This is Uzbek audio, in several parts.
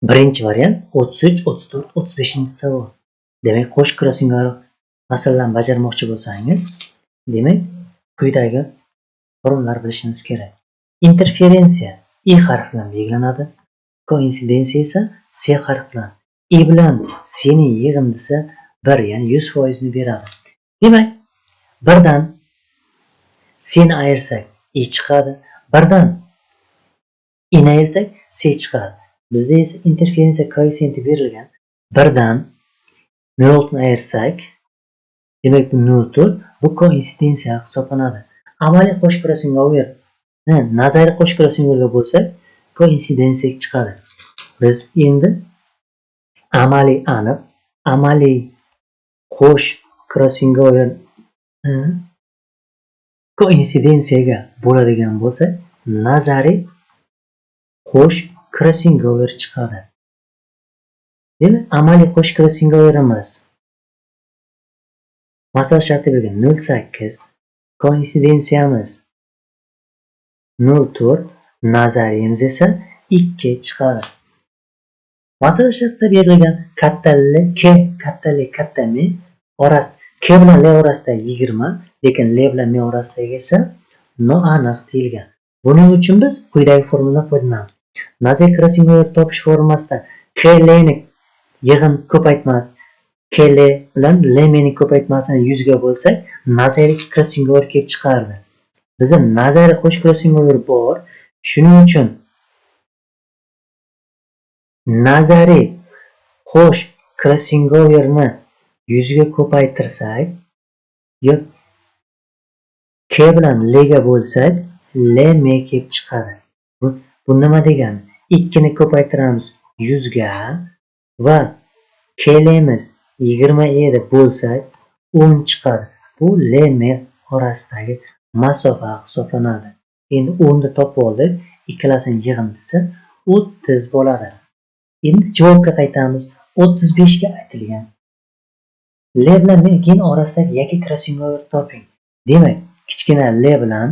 Birinchi variant 33, 34, 35-savol. Demak, qo'sh krossingar masalalarni bajarmoqchi bo'lsangiz, demak, quyidagi formulalar bilishimiz kerak. Interferensiya I harfi bilan belgilanadi. Koinsidensiya esa C harfi bilan. I bilan C ning yig'indisi 1, ya'ni 100% ni beradi. Demak, birdan C ni ayirsak I chiqadi, birdan I ni ayirsak C chiqadi. Bizda esa interferensiya koeffitsiyenti berilgan. Birdan 0.4 ni ayirsak, demak bu 0.4, bu koinsidensiya hisoblanadi. Amaliy qo'sh krossingover nazariy qo'sh krossingoverga bo'lsak, koinsidensiya chiqadi. Biz endi amaliy qo'sh krossingover koinsidensiyaga bo'ladigan bo'lsak, nazariy qo'sh krossingover chiqadi. Demak, amaliy qo'sh krossingoverimiz masala sharti bergan 0.8, koinsidensiyamiz 0.4, nazariyimiz esa 2 chiqadi. Masala shartida berilgan katta L, katta L, katta M orasi, K bilan L orasida 20, lekin L bilan M orasidagi esa noaniq deyilgan. Buning uchun biz quyidagi formuladan foydalanamiz. Nazariy krossingover topish formulasida K L ni yig'in ko'paytmas, K L bilan L M ni ko'paytmasini 100 ga bo'lsak, nazariy krossingover kelib chiqardi. Bizda nazariy qo'sh krossingover bor. Shuning uchun nazariy qo'sh krossingoverni 100 ga ko'paytirsak, yo'q K bilan L ga bo'lsak, L M kelib chiqadi. Bu nima degani? 2 ni ko'paytiramiz 100 ga va K L miz 20 deb bo'lsak, 10 chiqadi. Bu L M orasidagi masofa hisoblanadi. Endi 10 ni topib oldik. Ikkalasining yig'indisi 30 bo'ladi. Endi javobga qaytamiz. 35 ga aytilgan. L bilan M gen orasidagi yakka krossingover toping. Demak, kichkina L bilan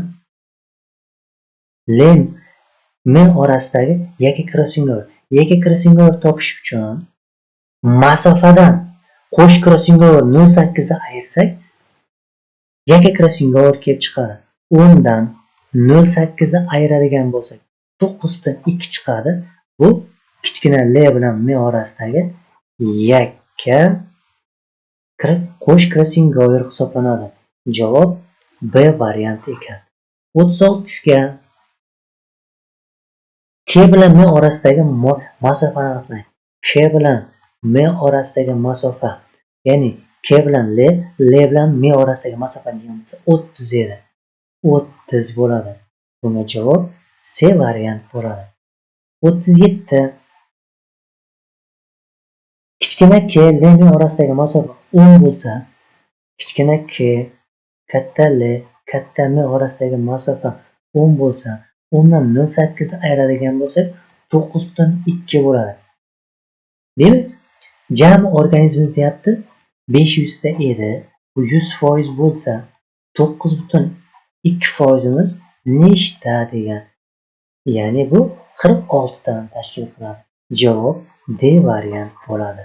L M orasidagi yakka krossingover topish uchun masofadan qo'sh krossingover 0.8 ni ayirsak, yakka krossingover kelib chiqadi. 10 dan 0.8 ni ayiradigan bo'lsak, 9.2 chiqadi. Bu kichkina L bilan M orasidagi yakka qo'sh krossingover hisoblanadi. Javob B varianti ekan. 36 ga K bilan M orasidagi masofani aniqlang. K bilan M orasidagi masofa, ya'ni K bilan L bilan M orasidagi masofani yig'indisi 30 edi. 30 bo'ladi. Bunga javob C variant bo'ladi. 37. Kichkina K L M orasidagi masofa 10 bo'lsa, kichkina K katta L katta M orasidagi masofa 10 bo'lsa, 10 dan 0.8 ni ayiradigan bo'lsak, 9.2 bo'ladi. Demak, jami organizmimiz deyapti 500 ta edi. Bu 100% bo'lsa, 9.2%imiz nechta degan. Ya'ni bu 46 tani tashkil qiladi. Javob D variant bo'ladi.